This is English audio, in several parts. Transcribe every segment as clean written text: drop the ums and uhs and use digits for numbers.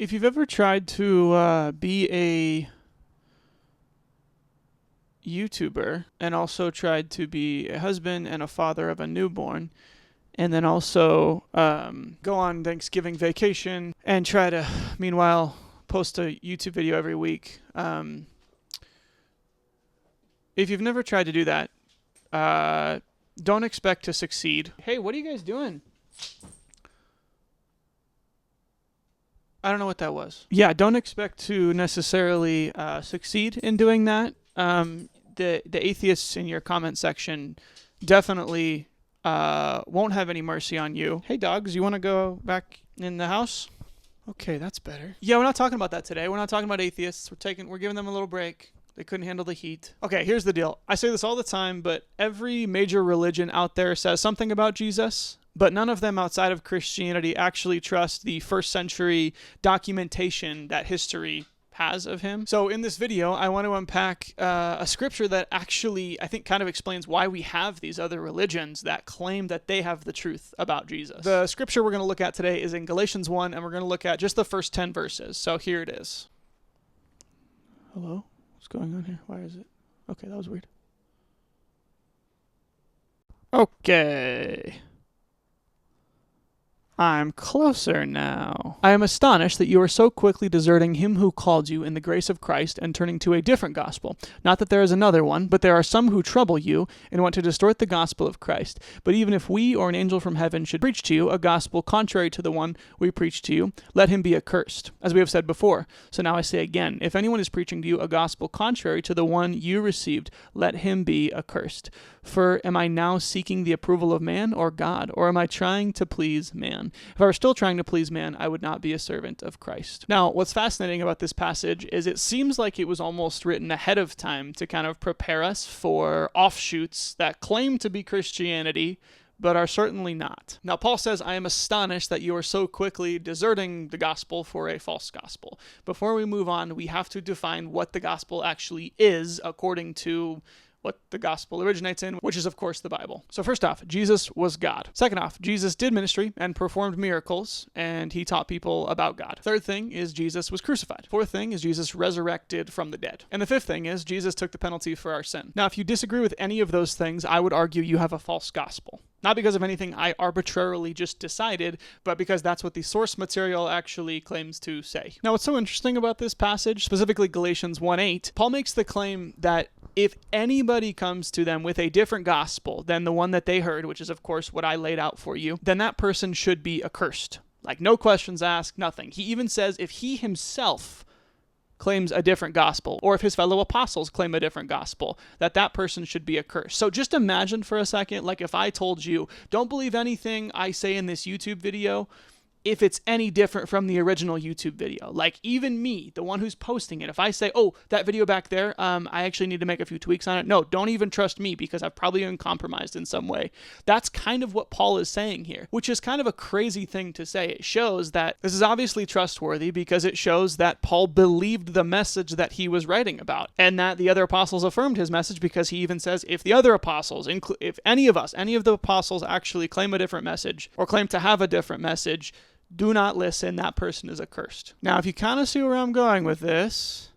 If you've ever tried to be a YouTuber and also tried to be a husband and a father of a newborn, and then also go on Thanksgiving vacation and try to, meanwhile, post a YouTube video every week. If you've never tried to do that, don't expect to succeed. Hey, what are you guys doing? I don't know what that was. Yeah, don't expect to necessarily succeed in doing that. The atheists in your comment section definitely won't have any mercy on you. Hey, dogs, you want to go back in the house? Okay, that's better. Yeah, we're not talking about that today. We're not talking about atheists. We're giving them a little break. They couldn't handle the heat. Okay, here's the deal. I say this all the time, but every major religion out there says something about Jesus, but none of them outside of Christianity actually trust the first century documentation that history has of him. So in this video, I want to unpack a scripture that actually, I think, kind of explains why we have these other religions that claim that they have the truth about Jesus. The scripture we're going to look at today is in Galatians 1, and we're going to look at just the first 10 verses. So here it is. Hello? What's going on here? Why is it? Okay, that was weird. Okay. I'm closer now. I am astonished that you are so quickly deserting him who called you in the grace of Christ and turning to a different gospel. Not that there is another one, but there are some who trouble you and want to distort the gospel of Christ. But even if we or an angel from heaven should preach to you a gospel contrary to the one we preach to you, let him be accursed, as we have said before. So now I say again, if anyone is preaching to you a gospel contrary to the one you received, let him be accursed. For am I now seeking the approval of man or God, or am I trying to please man? If I were still trying to please man, I would not be a servant of Christ. Now, what's fascinating about this passage is it seems like it was almost written ahead of time to kind of prepare us for offshoots that claim to be Christianity, but are certainly not. Now, Paul says, I am astonished that you are so quickly deserting the gospel for a false gospel. Before we move on, we have to define what the gospel actually is according to what the gospel originates in, which is, of course, the Bible. So first off, Jesus was God. Second off, Jesus did ministry and performed miracles, and he taught people about God. Third thing is Jesus was crucified. Fourth thing is Jesus resurrected from the dead. And the fifth thing is Jesus took the penalty for our sin. Now, if you disagree with any of those things, I would argue you have a false gospel. Not because of anything I arbitrarily just decided, but because that's what the source material actually claims to say. Now, what's so interesting about this passage, specifically Galatians 1:8, Paul makes the claim that if anybody comes to them with a different gospel than the one that they heard, which is, of course, what I laid out for you, then that person should be accursed. Like, no questions asked, nothing. He even says if he himself claims a different gospel, or if his fellow apostles claim a different gospel, that person should be accursed. So just imagine for a second, like if I told you, don't believe anything I say in this YouTube video if it's any different from the original YouTube video. Like even me, the one who's posting it, if I say, oh, that video back there, I actually need to make a few tweaks on it. No, don't even trust me because I've probably been compromised in some way. That's kind of what Paul is saying here, which is kind of a crazy thing to say. It shows that this is obviously trustworthy because it shows that Paul believed the message that he was writing about and that the other apostles affirmed his message, because he even says if the other apostles, if any of the apostles actually claim a different message or claim to have a different message, do not listen, that person is accursed. Now, if you kind of see where I'm going with this,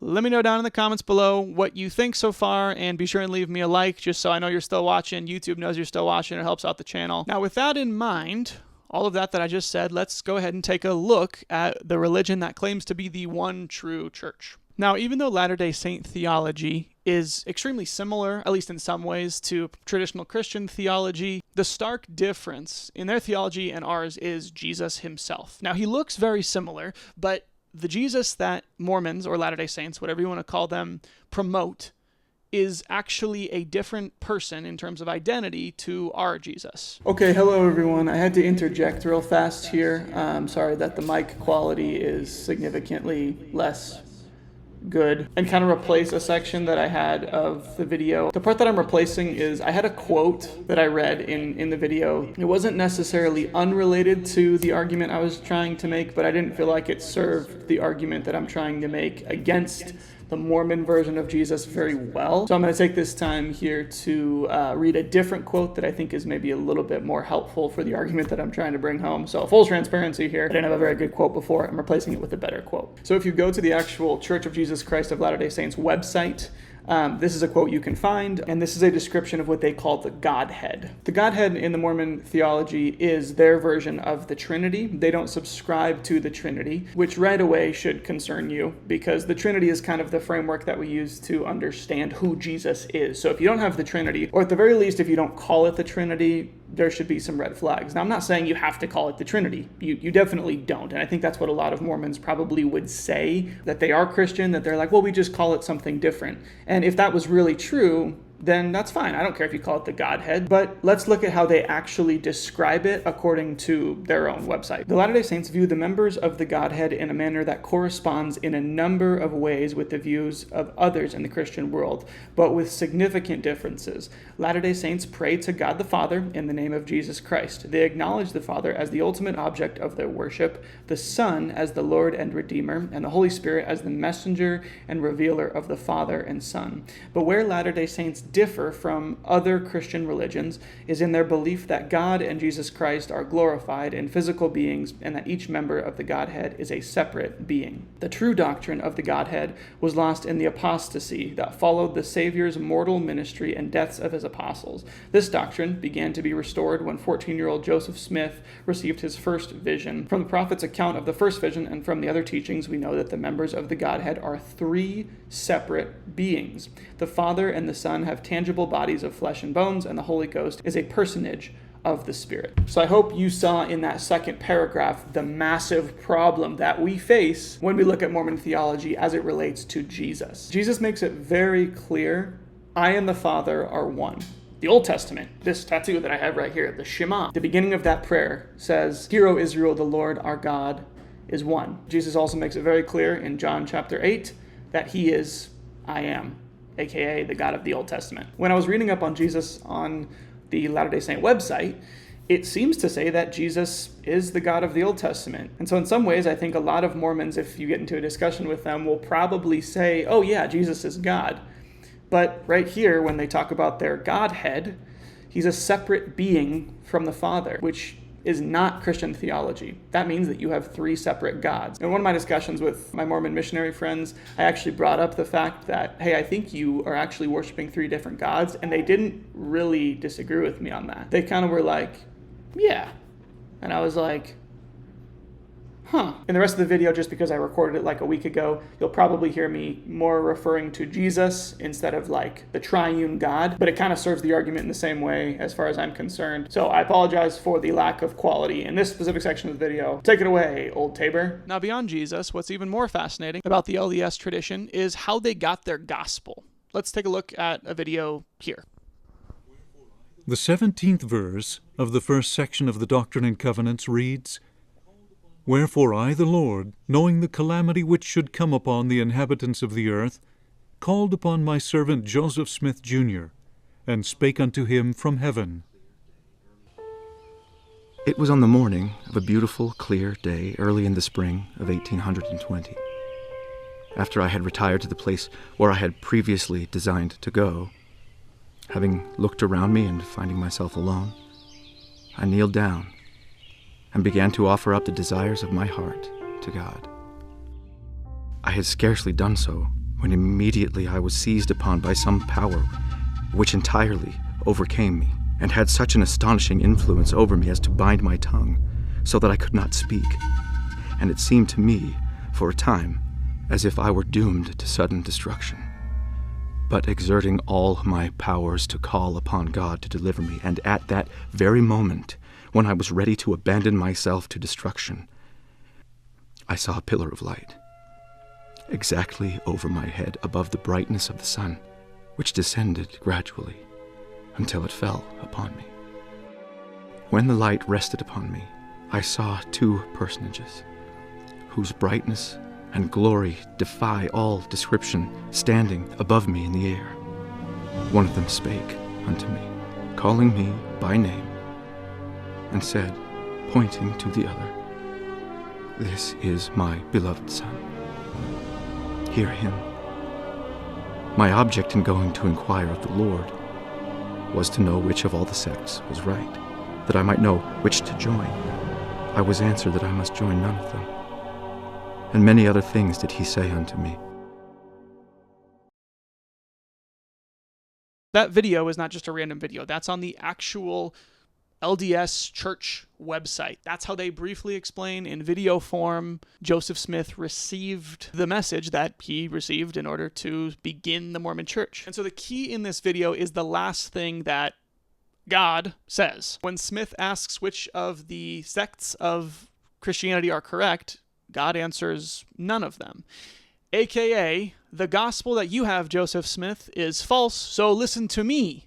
let me know down in the comments below what you think so far, and be sure and leave me a like just so I know you're still watching. YouTube knows you're still watching. It helps out the channel. Now, with that in mind, all of that I just said, let's go ahead and take a look at the religion that claims to be the one true church. Now, even though Latter-day Saint theology is extremely similar, at least in some ways, to traditional Christian theology, the stark difference in their theology and ours is Jesus himself. Now, he looks very similar, but the Jesus that Mormons, or Latter-day Saints, whatever you want to call them, promote is actually a different person in terms of identity to our Jesus. Okay, hello everyone. I had to interject real fast here. I'm sorry that the mic quality is significantly less good, and kind of replace a section that I had of the video. The part that I'm replacing is I had a quote that I read in the video. It wasn't necessarily unrelated to the argument I was trying to make, but I didn't feel like it served the argument that I'm trying to make against the Mormon version of Jesus very well. So I'm going to take this time here to read a different quote that I think is maybe a little bit more helpful for the argument that I'm trying to bring home. So full transparency here, I didn't have a very good quote before. I'm replacing it with a better quote. So if you go to the actual Church of Jesus Christ of Latter-day Saints website, this is a quote you can find, and this is a description of what they call the Godhead. The Godhead in the Mormon theology is their version of the Trinity. They don't subscribe to the Trinity, which right away should concern you, because the Trinity is kind of the framework that we use to understand who Jesus is. So if you don't have the Trinity, or at the very least, if you don't call it the Trinity, there should be some red flags. Now, I'm not saying you have to call it the Trinity. You definitely don't. And I think that's what a lot of Mormons probably would say, that they are Christian, that they're like, well, we just call it something different. And if that was really true, then that's fine. I don't care if you call it the Godhead, but let's look at how they actually describe it according to their own website. The Latter-day Saints view the members of the Godhead in a manner that corresponds in a number of ways with the views of others in the Christian world, but with significant differences. Latter-day Saints pray to God the Father in the name of Jesus Christ. They acknowledge the Father as the ultimate object of their worship, the Son as the Lord and Redeemer, and the Holy Spirit as the messenger and revealer of the Father and Son. But where Latter-day Saints differ from other Christian religions is in their belief that God and Jesus Christ are glorified in physical beings and that each member of the Godhead is a separate being. The true doctrine of the Godhead was lost in the apostasy that followed the Savior's mortal ministry and deaths of his apostles. This doctrine began to be restored when 14-year-old Joseph Smith received his first vision. From the prophet's account of the first vision and from the other teachings, we know that the members of the Godhead are three separate beings. The Father and the Son have tangible bodies of flesh and bones, and the Holy Ghost is a personage of the Spirit. So I hope you saw in that second paragraph the massive problem that we face when we look at Mormon theology as it relates to Jesus. Jesus makes it very clear, I and the Father are one. The Old Testament, this tattoo that I have right here, the Shema, the beginning of that prayer says, Hear, O Israel, the Lord our God is one. Jesus also makes it very clear in John chapter 8 that he is I am, aka the God of the Old Testament. When I was reading up on Jesus on the Latter-day Saint website, it seems to say that Jesus is the God of the Old Testament. And so in some ways, I think a lot of Mormons, if you get into a discussion with them, will probably say, oh yeah, Jesus is God. But right here, when they talk about their Godhead, he's a separate being from the Father, which is not Christian theology. That means that you have three separate gods. In one of my discussions with my Mormon missionary friends, I actually brought up the fact that, hey, I think you are actually worshiping three different gods, and they didn't really disagree with me on that. They kind of were like, yeah. And I was like, huh. In the rest of the video, just because I recorded it like a week ago, you'll probably hear me more referring to Jesus instead of like the triune God, but it kind of serves the argument in the same way as far as I'm concerned. So I apologize for the lack of quality in this specific section of the video. Take it away, old Tabor. Now beyond Jesus, what's even more fascinating about the LDS tradition is how they got their gospel. Let's take a look at a video here. The 17th verse of the first section of the Doctrine and Covenants reads, Wherefore I, the Lord, knowing the calamity which should come upon the inhabitants of the earth, called upon my servant Joseph Smith, Jr., and spake unto him from heaven. It was on the morning of a beautiful, clear day early in the spring of 1820. After I had retired to the place where I had previously designed to go, having looked around me and finding myself alone, I kneeled down and began to offer up the desires of my heart to God. I had scarcely done so when immediately I was seized upon by some power which entirely overcame me and had such an astonishing influence over me as to bind my tongue so that I could not speak. And it seemed to me, for a time, as if I were doomed to sudden destruction. But exerting all my powers to call upon God to deliver me, and at that very moment, when I was ready to abandon myself to destruction, I saw a pillar of light, exactly over my head above the brightness of the sun, which descended gradually until it fell upon me. When the light rested upon me, I saw two personages, whose brightness and glory defy all description, standing above me in the air. One of them spake unto me, calling me by name, and said, pointing to the other, This is my beloved Son. Hear him My object in going to inquire of the Lord was to know which of all the sects was right, that I might know which to join. I was answered that I must join none of them. And many other things did he say unto me. That video is not just a random video. That's on the actual LDS church website. That's how they briefly explain in video form Joseph Smith received the message that he received in order to begin the Mormon church. And so the key in this video is the last thing that God says. When Smith asks which of the sects of Christianity are correct, God answers none of them. AKA, the gospel that you have, Joseph Smith, is false, so listen to me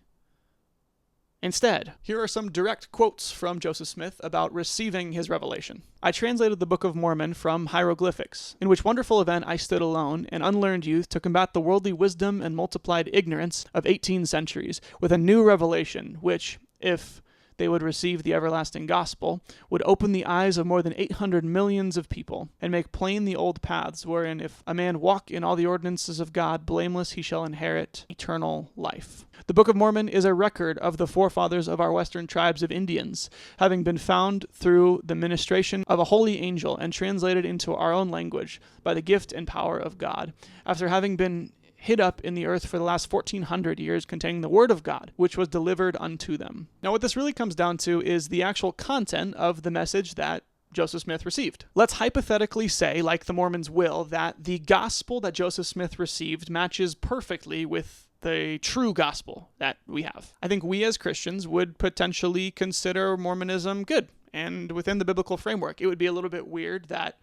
instead. Here are some direct quotes from Joseph Smith about receiving his revelation. I translated the Book of Mormon from hieroglyphics, in which wonderful event I stood alone, an unlearned youth, to combat the worldly wisdom and multiplied ignorance of 18 centuries, with a new revelation, which, if they would receive the everlasting gospel, would open the eyes of more than 800 millions of people, and make plain the old paths, wherein if a man walk in all the ordinances of God, blameless he shall inherit eternal life. The Book of Mormon is a record of the forefathers of our western tribes of Indians, having been found through the ministration of a holy angel and translated into our own language by the gift and power of God, after having been hid up in the earth for the last 1400 years, containing the word of God, which was delivered unto them. Now, what this really comes down to is the actual content of the message that Joseph Smith received. Let's hypothetically say, like the Mormons will, that the gospel that Joseph Smith received matches perfectly with the true gospel that we have. I think we as Christians would potentially consider Mormonism good and within the biblical framework. It would be a little bit weird that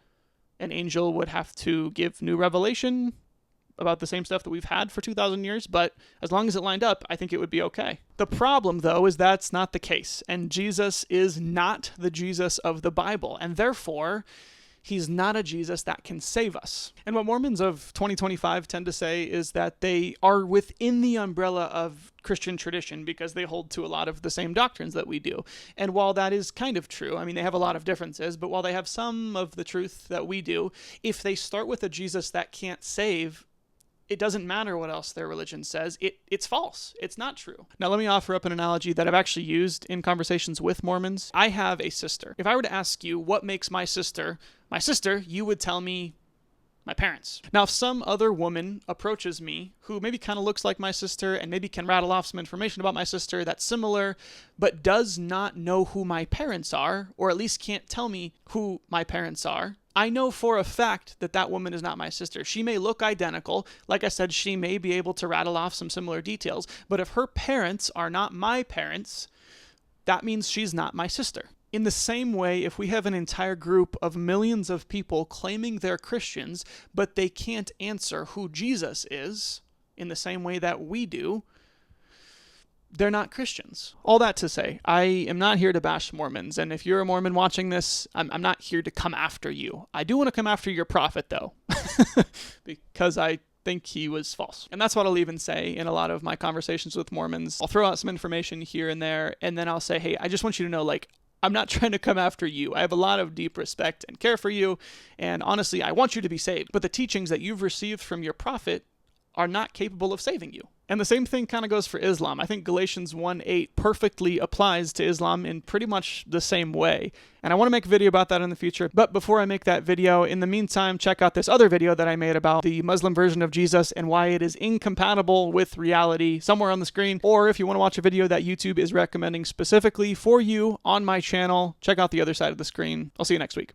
an angel would have to give new revelation about the same stuff that we've had for 2,000 years, but as long as it lined up, I think it would be okay. The problem, though, is that's not the case, and Jesus is not the Jesus of the Bible, and therefore, he's not a Jesus that can save us. And what Mormons of 2025 tend to say is that they are within the umbrella of Christian tradition because they hold to a lot of the same doctrines that we do. And while that is kind of true, I mean, they have a lot of differences, but while they have some of the truth that we do, if they start with a Jesus that can't save, it doesn't matter what else their religion says. It's false. It's not true. Now, let me offer up an analogy that I've actually used in conversations with Mormons. I have a sister. If I were to ask you what makes my sister, you would tell me my parents. Now, if some other woman approaches me who maybe kind of looks like my sister and maybe can rattle off some information about my sister that's similar, but does not know who my parents are, or at least can't tell me who my parents are, I know for a fact that that woman is not my sister. She may look identical. Like I said, she may be able to rattle off some similar details. But if her parents are not my parents, that means she's not my sister. In the same way, if we have an entire group of millions of people claiming they're Christians, but they can't answer who Jesus is in the same way that we do, they're not Christians. All that to say, I am not here to bash Mormons, and if you're a Mormon watching this, I'm not here to come after you. I do want to come after your prophet, though, because I think he was false. And that's what I'll even say in a lot of my conversations with Mormons. I'll throw out some information here and there, and then I'll say, hey, I just want you to know, I'm not trying to come after you. I have a lot of deep respect and care for you, and honestly, I want you to be saved. But the teachings that you've received from your prophet are not capable of saving you. And the same thing kind of goes for Islam. I think Galatians 1:8 perfectly applies to Islam in pretty much the same way. And I want to make a video about that in the future. But before I make that video, in the meantime, check out this other video that I made about the Muslim version of Jesus and why it is incompatible with reality somewhere on the screen. Or if you want to watch a video that YouTube is recommending specifically for you on my channel, check out the other side of the screen. I'll see you next week.